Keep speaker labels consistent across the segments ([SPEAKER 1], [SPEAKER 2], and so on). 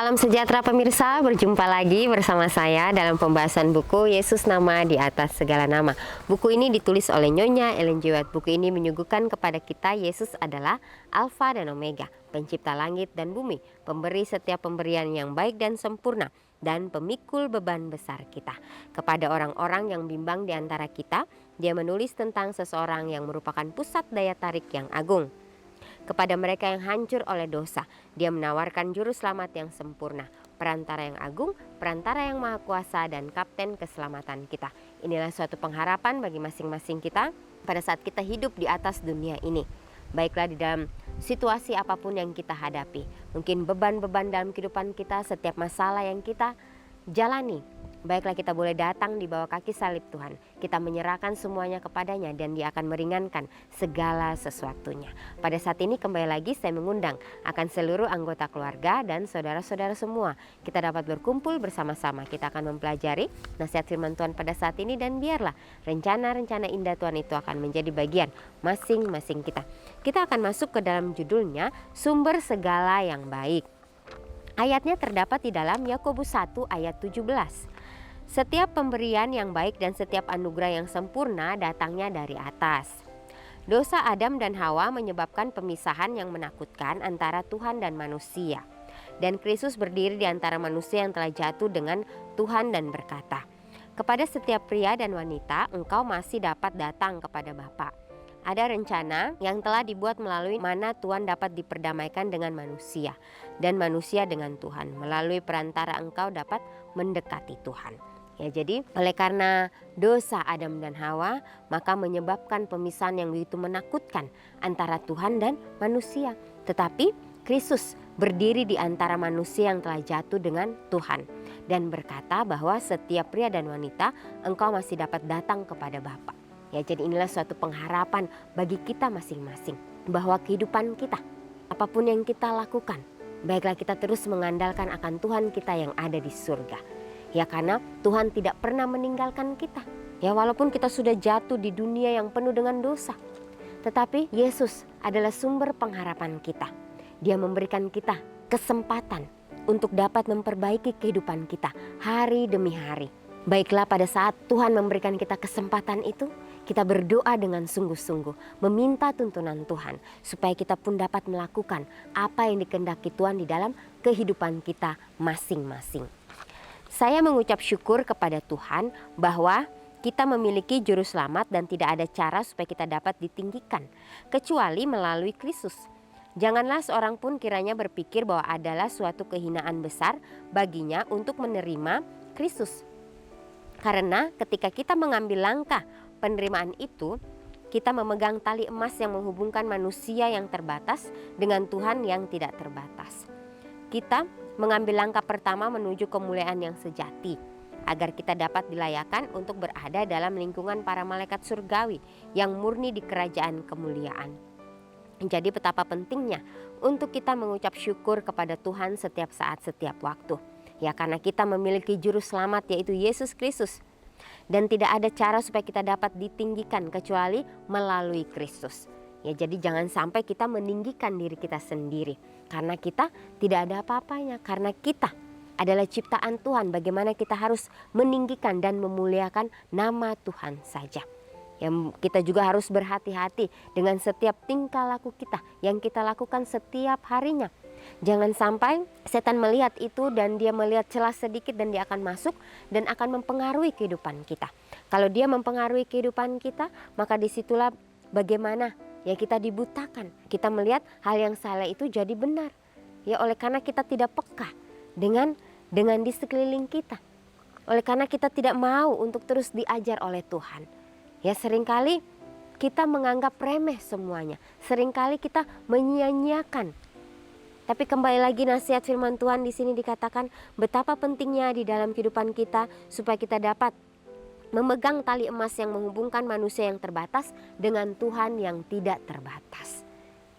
[SPEAKER 1] Salam sejahtera pemirsa, berjumpa lagi bersama saya dalam pembahasan buku Yesus Nama di Atas Segala Nama. Buku ini ditulis oleh Nyonya Ellen G. White. Buku ini menyuguhkan kepada kita Yesus adalah Alfa dan Omega, pencipta langit dan bumi, pemberi setiap pemberian yang baik dan sempurna, dan pemikul beban besar kita. Kepada orang-orang yang bimbang di antara kita, dia menulis tentang seseorang yang merupakan pusat daya tarik yang agung. Kepada mereka yang hancur oleh dosa, dia menawarkan juru selamat yang sempurna, perantara yang agung, perantara yang maha kuasa, dan kapten keselamatan kita. Inilah suatu pengharapan bagi masing-masing kita pada saat kita hidup di atas dunia ini. Baiklah, di dalam situasi apapun yang kita hadapi, mungkin beban-beban dalam kehidupan kita, setiap masalah yang kita jalani, baiklah kita boleh datang di bawah kaki salib Tuhan. Kita menyerahkan semuanya kepadanya dan dia akan meringankan segala sesuatunya. Pada saat ini kembali lagi saya mengundang akan seluruh anggota keluarga dan saudara-saudara semua. Kita dapat berkumpul bersama-sama. Kita akan mempelajari nasihat firman Tuhan pada saat ini, dan biarlah rencana-rencana indah Tuhan itu akan menjadi bagian masing-masing kita. Kita akan masuk ke dalam judulnya, Sumber Segala yang Baik. Ayatnya terdapat di dalam Yakobus 1 ayat 17. Setiap pemberian yang baik dan setiap anugerah yang sempurna datangnya dari atas. Dosa Adam dan Hawa menyebabkan pemisahan yang menakutkan antara Tuhan dan manusia. Dan Kristus berdiri di antara manusia yang telah jatuh dengan Tuhan dan berkata, "Kepada setiap pria dan wanita engkau masih dapat datang kepada Bapa." Ada rencana yang telah dibuat melalui mana Tuhan dapat diperdamaikan dengan manusia dan manusia dengan Tuhan. Melalui perantara engkau dapat mendekati Tuhan. Ya, jadi oleh karena dosa Adam dan Hawa, maka menyebabkan pemisahan yang begitu menakutkan antara Tuhan dan manusia. Tetapi Kristus berdiri di antara manusia yang telah jatuh dengan Tuhan dan berkata bahwa setiap pria dan wanita engkau masih dapat datang kepada Bapa. Ya, jadi inilah suatu pengharapan bagi kita masing-masing bahwa kehidupan kita, apapun yang kita lakukan, baiklah kita terus mengandalkan akan Tuhan kita yang ada di surga. Ya, karena Tuhan tidak pernah meninggalkan kita. Ya, walaupun kita sudah jatuh di dunia yang penuh dengan dosa, tetapi Yesus adalah sumber pengharapan kita. Dia memberikan kita kesempatan untuk dapat memperbaiki kehidupan kita hari demi hari. Baiklah, pada saat Tuhan memberikan kita kesempatan itu, kita berdoa dengan sungguh-sungguh, meminta tuntunan Tuhan supaya kita pun dapat melakukan apa yang dikehendaki Tuhan di dalam kehidupan kita masing-masing. Saya mengucap syukur kepada Tuhan bahwa kita memiliki juru selamat dan tidak ada cara supaya kita dapat ditinggikan kecuali melalui Kristus. Janganlah seorang pun kiranya berpikir bahwa adalah suatu kehinaan besar baginya untuk menerima Kristus. Karena ketika kita mengambil langkah penerimaan itu, kita memegang tali emas yang menghubungkan manusia yang terbatas dengan Tuhan yang tidak terbatas. Kita mengambil langkah pertama menuju kemuliaan yang sejati, agar kita dapat dilayakan untuk berada dalam lingkungan para malaikat surgawi yang murni di kerajaan kemuliaan. Jadi betapa pentingnya untuk kita mengucap syukur kepada Tuhan setiap saat, setiap waktu. Ya, karena kita memiliki juru selamat yaitu Yesus Kristus. Dan tidak ada cara supaya kita dapat ditinggikan kecuali melalui Kristus. Ya, jadi jangan sampai kita meninggikan diri kita sendiri, karena kita tidak ada apa-apanya, karena kita adalah ciptaan Tuhan. Bagaimana kita harus meninggikan dan memuliakan nama Tuhan saja. Ya, kita juga harus berhati-hati dengan setiap tingkah laku kita yang kita lakukan setiap harinya. Jangan sampai setan melihat itu dan dia melihat celah sedikit dan dia akan masuk dan akan mempengaruhi kehidupan kita. Kalau dia mempengaruhi kehidupan kita, maka disitulah bagaimana ya kita dibutakan. Kita melihat hal yang salah itu jadi benar. Ya, oleh karena kita tidak peka dengan di sekeliling kita. Oleh karena kita tidak mau untuk terus diajar oleh Tuhan. Ya, seringkali kita menganggap remeh semuanya. Seringkali kita menyia-nyiakan. Tapi kembali lagi nasihat firman Tuhan di sini dikatakan betapa pentingnya di dalam kehidupan kita supaya kita dapat memegang tali emas yang menghubungkan manusia yang terbatas dengan Tuhan yang tidak terbatas.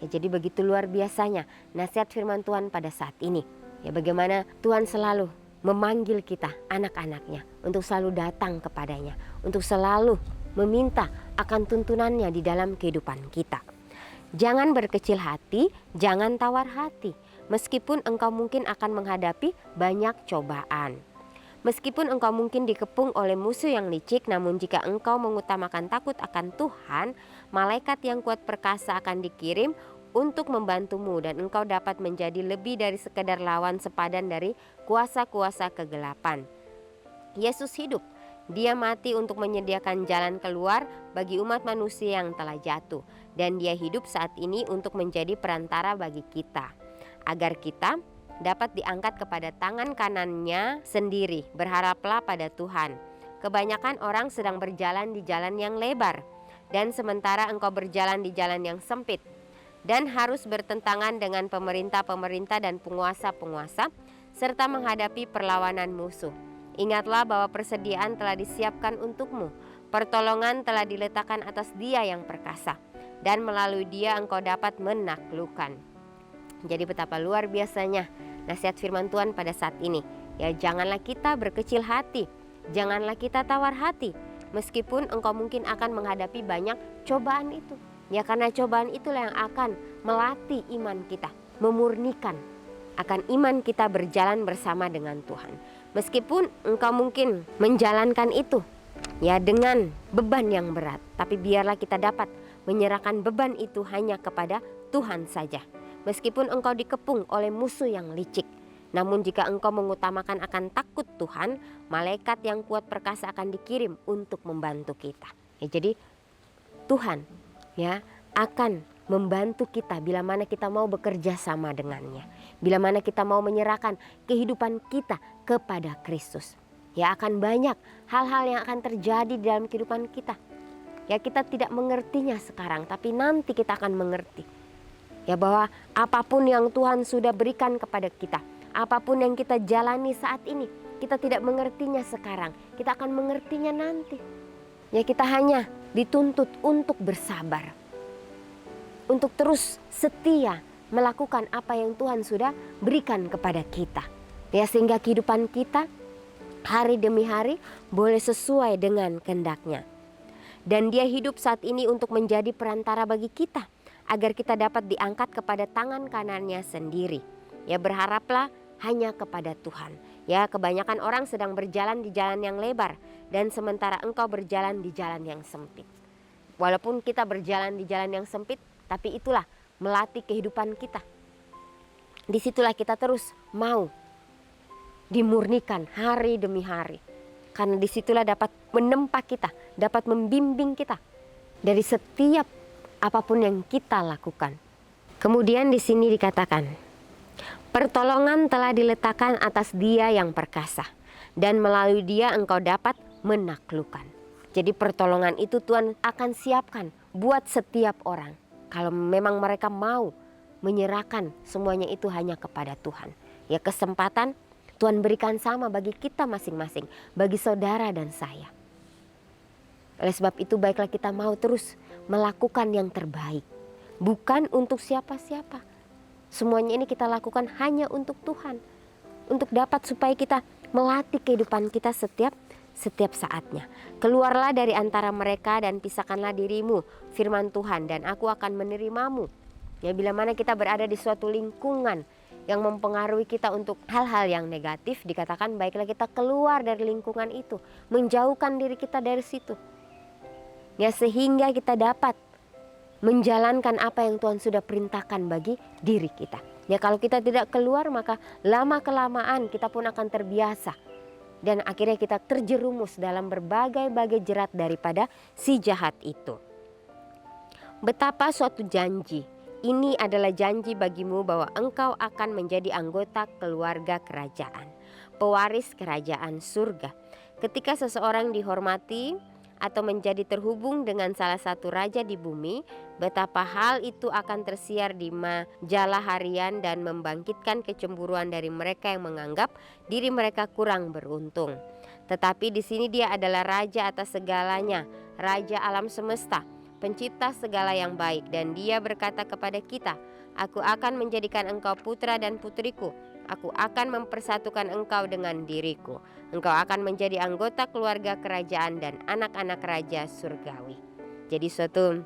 [SPEAKER 1] Ya, jadi begitu luar biasanya nasihat firman Tuhan pada saat ini. Ya, bagaimana Tuhan selalu memanggil kita, anak-anaknya, untuk selalu datang kepadanya, untuk selalu meminta akan tuntunannya di dalam kehidupan kita. Jangan berkecil hati, jangan tawar hati. meskipun engkau mungkin akan menghadapi banyak cobaan. Meskipun engkau mungkin dikepung oleh musuh yang licik, namun jika engkau mengutamakan takut akan Tuhan, malaikat yang kuat perkasa akan dikirim untuk membantumu dan engkau dapat menjadi lebih dari sekedar lawan sepadan dari kuasa-kuasa kegelapan. Yesus hidup. Dia mati untuk menyediakan jalan keluar bagi umat manusia yang telah jatuh, dan dia hidup saat ini untuk menjadi perantara bagi kita, agar kita dapat diangkat kepada tangan kanannya sendiri. Berharaplah pada Tuhan. Kebanyakan orang sedang berjalan di jalan yang lebar, dan sementara engkau berjalan di jalan yang sempit, dan harus bertentangan dengan pemerintah-pemerintah dan penguasa-penguasa, serta menghadapi perlawanan musuh. Ingatlah bahwa persediaan telah disiapkan untukmu. Pertolongan telah diletakkan atas Dia yang perkasa, dan melalui Dia engkau dapat menaklukkan. Jadi betapa luar biasanya nasihat firman Tuhan pada saat ini. Ya, janganlah kita berkecil hati, janganlah kita tawar hati, meskipun engkau mungkin akan menghadapi banyak cobaan itu. Ya, karena cobaan itulah yang akan melatih iman kita, memurnikan akan iman kita berjalan bersama dengan Tuhan. Meskipun engkau mungkin menjalankan itu ya dengan beban yang berat, tapi biarlah kita dapat menyerahkan beban itu hanya kepada Tuhan saja. Meskipun engkau dikepung oleh musuh yang licik, namun jika engkau mengutamakan akan takut Tuhan, malaikat yang kuat perkasa akan dikirim untuk membantu kita. Ya, jadi Tuhan ya akan membantu kita bila mana kita mau bekerja sama dengannya, bila mana kita mau menyerahkan kehidupan kita kepada Kristus. Ya, akan banyak hal-hal yang akan terjadi di dalam kehidupan kita. Ya, kita tidak mengertinya sekarang, tapi nanti kita akan mengerti. Ya, bahwa apapun yang Tuhan sudah berikan kepada kita, apapun yang kita jalani saat ini, kita tidak mengertinya sekarang, kita akan mengertinya nanti. Ya, kita hanya dituntut untuk bersabar, untuk terus setia melakukan apa yang Tuhan sudah berikan kepada kita. Ya, sehingga kehidupan kita hari demi hari boleh sesuai dengan kehendak-Nya. Dan Dia hidup saat ini untuk menjadi perantara bagi kita, agar kita dapat diangkat kepada tangan kanannya sendiri. Ya, berharaplah hanya kepada Tuhan. Ya, kebanyakan orang sedang berjalan di jalan yang lebar, dan sementara engkau berjalan di jalan yang sempit. Walaupun kita berjalan di jalan yang sempit, tapi itulah melatih kehidupan kita. Disitulah kita terus mau dimurnikan hari demi hari. Karena disitulah dapat menempa kita, dapat membimbing kita dari setiap apapun yang kita lakukan. Kemudian di sini dikatakan, pertolongan telah diletakkan atas Dia yang perkasa, dan melalui Dia engkau dapat menaklukkan. Jadi pertolongan itu Tuhan akan siapkan buat setiap orang, kalau memang mereka mau menyerahkan semuanya itu hanya kepada Tuhan. Ya, kesempatan Tuhan berikan sama bagi kita masing-masing, bagi saudara dan saya. Oleh sebab itu baiklah kita mau terus melakukan yang terbaik, bukan untuk siapa-siapa. Semuanya ini kita lakukan hanya untuk Tuhan, untuk dapat supaya kita melatih kehidupan kita setiap saatnya. Keluarlah dari antara mereka dan pisahkanlah dirimu, firman Tuhan, dan aku akan menerimamu. Ya, bila mana kita berada di suatu lingkungan yang mempengaruhi kita untuk hal-hal yang negatif, dikatakan baiklah kita keluar dari lingkungan itu, menjauhkan diri kita dari situ. Ya, sehingga kita dapat menjalankan apa yang Tuhan sudah perintahkan bagi diri kita. Ya, kalau kita tidak keluar, maka lama-kelamaan kita pun akan terbiasa. Dan akhirnya kita terjerumus dalam berbagai-bagai jerat daripada si jahat itu. Betapa suatu janji. Ini adalah janji bagimu bahwa engkau akan menjadi anggota keluarga kerajaan, pewaris kerajaan surga. Ketika seseorang dihormati atau menjadi terhubung dengan salah satu raja di bumi, betapa hal itu akan tersiar di majalah harian dan membangkitkan kecemburuan dari mereka yang menganggap diri mereka kurang beruntung. Tetapi di sini Dia adalah raja atas segalanya, raja alam semesta, pencipta segala yang baik, dan Dia berkata kepada kita, aku akan menjadikan engkau putra dan putriku. Aku akan mempersatukan engkau dengan diriku. Engkau akan menjadi anggota keluarga kerajaan dan anak-anak raja surgawi. Jadi suatu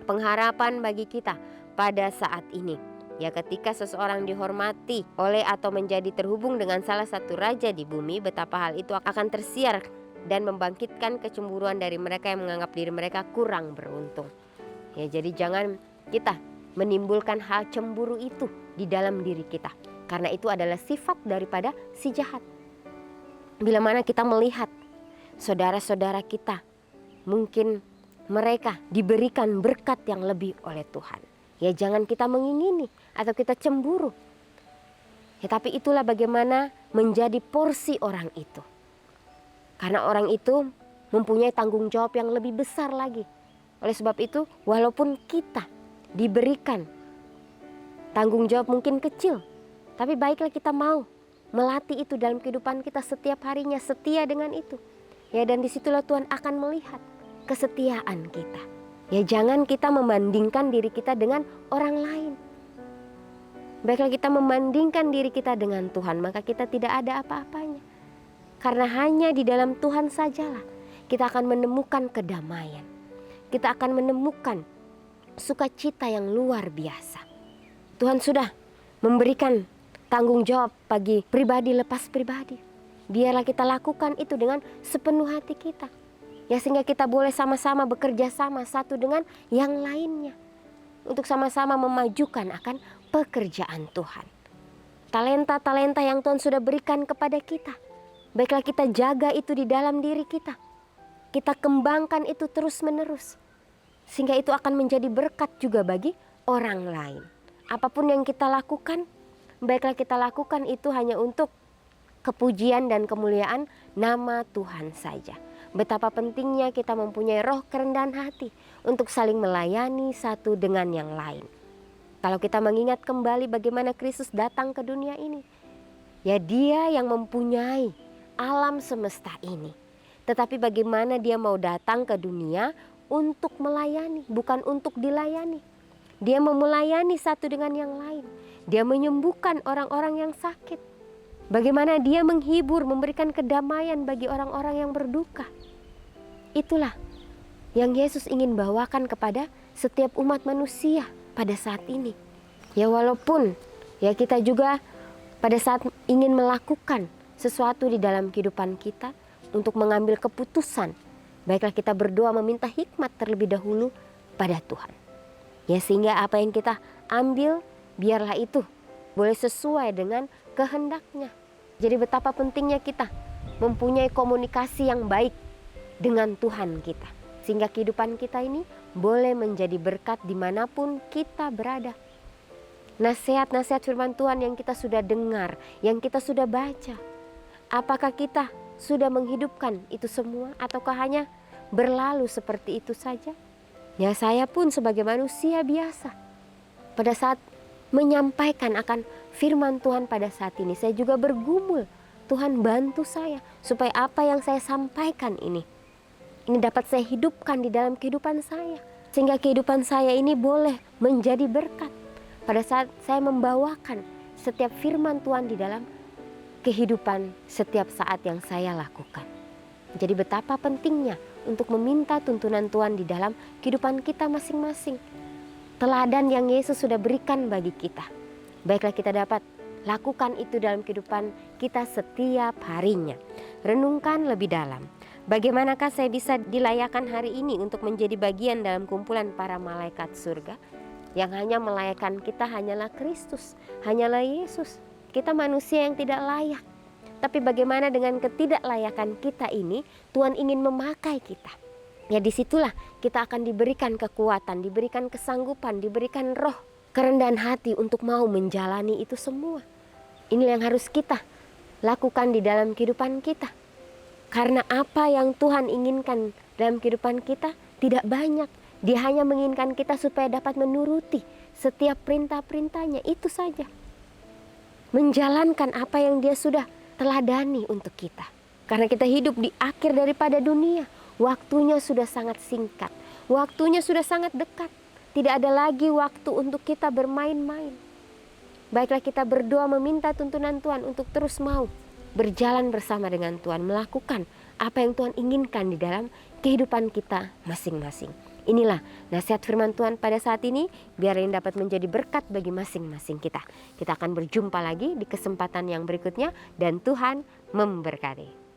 [SPEAKER 1] pengharapan bagi kita pada saat ini. Ya, ketika seseorang dihormati oleh atau menjadi terhubung dengan salah satu raja di bumi, betapa hal itu akan tersiar dan membangkitkan kecemburuan dari mereka yang menganggap diri mereka kurang beruntung. Ya, jadi jangan kita menimbulkan hal cemburu itu di dalam diri kita, karena itu adalah sifat daripada si jahat. Bila mana kita melihat saudara-saudara kita, mungkin mereka diberikan berkat yang lebih oleh Tuhan, ya jangan kita mengingini atau kita cemburu. Ya, tapi itulah bagaimana menjadi porsi orang itu. Karena orang itu mempunyai tanggung jawab yang lebih besar lagi. Oleh sebab itu, walaupun kita diberikan tanggung jawab mungkin kecil, tapi baiklah kita mau melatih itu dalam kehidupan kita setiap harinya, setia dengan itu. Ya, dan disitulah Tuhan akan melihat kesetiaan kita. Ya, jangan kita membandingkan diri kita dengan orang lain. Baiklah kita membandingkan diri kita dengan Tuhan, maka kita tidak ada apa-apanya. Karena hanya di dalam Tuhan sajalah kita akan menemukan kedamaian. Kita akan menemukan sukacita yang luar biasa. Tuhan sudah memberikan tanggung jawab bagi pribadi lepas pribadi. Biarlah kita lakukan itu dengan sepenuh hati kita. Ya, sehingga kita boleh sama-sama bekerja sama satu dengan yang lainnya. Untuk sama-sama memajukan akan pekerjaan Tuhan. Talenta-talenta yang Tuhan sudah berikan kepada kita, baiklah kita jaga itu di dalam diri kita. Kita kembangkan itu terus-menerus. Sehingga itu akan menjadi berkat juga bagi orang lain. Apapun yang kita lakukan, baiklah kita lakukan itu hanya untuk kepujian dan kemuliaan nama Tuhan saja. Betapa pentingnya kita mempunyai roh kerendahan hati untuk saling melayani satu dengan yang lain. Kalau kita mengingat kembali bagaimana Kristus datang ke dunia ini, ya Dia yang mempunyai alam semesta ini. Tetapi bagaimana Dia mau datang ke dunia untuk melayani, bukan untuk dilayani. Dia mau melayani satu dengan yang lain. Dia menyembuhkan orang-orang yang sakit. Bagaimana Dia menghibur, memberikan kedamaian bagi orang-orang yang berduka. Itulah yang Yesus ingin bawakan kepada setiap umat manusia pada saat ini. Ya, walaupun ya kita juga pada saat ingin melakukan sesuatu di dalam kehidupan kita untuk mengambil keputusan, baiklah kita berdoa meminta hikmat terlebih dahulu pada Tuhan. Ya, sehingga apa yang kita ambil biarlah itu boleh sesuai dengan kehendaknya. Jadi betapa pentingnya kita mempunyai komunikasi yang baik dengan Tuhan kita. Sehingga kehidupan kita ini boleh menjadi berkat dimanapun kita berada. Nasihat-nasihat firman Tuhan yang kita sudah dengar, yang kita sudah baca, apakah kita sudah menghidupkan itu semua ataukah hanya berlalu seperti itu saja? Ya, saya pun sebagai manusia biasa, pada saat menyampaikan akan firman Tuhan pada saat ini, saya juga bergumul, Tuhan bantu saya supaya apa yang saya sampaikan ini dapat saya hidupkan di dalam kehidupan saya. Sehingga kehidupan saya ini boleh menjadi berkat pada saat saya membawakan setiap firman Tuhan di dalam kehidupan setiap saat yang saya lakukan. Jadi betapa pentingnya untuk meminta tuntunan Tuhan di dalam kehidupan kita masing-masing. Teladan yang Yesus sudah berikan bagi kita, baiklah kita dapat lakukan itu dalam kehidupan kita setiap harinya. Renungkan lebih dalam. Bagaimanakah saya bisa dilayakkan hari ini untuk menjadi bagian dalam kumpulan para malaikat surga? Yang hanya melayakkan kita hanyalah Kristus, hanyalah Yesus. Kita manusia yang tidak layak. Tapi bagaimana dengan ketidaklayakan kita ini, Tuhan ingin memakai kita. Ya, disitulah kita akan diberikan kekuatan, diberikan kesanggupan, diberikan roh kerendahan hati untuk mau menjalani itu semua. Ini yang harus kita lakukan di dalam kehidupan kita. Karena apa yang Tuhan inginkan dalam kehidupan kita tidak banyak. Dia hanya menginginkan kita supaya dapat menuruti setiap perintah-perintahnya, itu saja. Menjalankan apa yang Dia sudah teladani untuk kita. Karena kita hidup di akhir daripada dunia. Waktunya sudah sangat singkat. Waktunya sudah sangat dekat. Tidak ada lagi waktu untuk kita bermain-main. Baiklah kita berdoa meminta tuntunan Tuhan untuk terus mau berjalan bersama dengan Tuhan, melakukan apa yang Tuhan inginkan di dalam kehidupan kita masing-masing. Inilah nasihat firman Tuhan pada saat ini, biar ini dapat menjadi berkat bagi masing-masing kita. Kita akan berjumpa lagi di kesempatan yang berikutnya, dan Tuhan memberkati.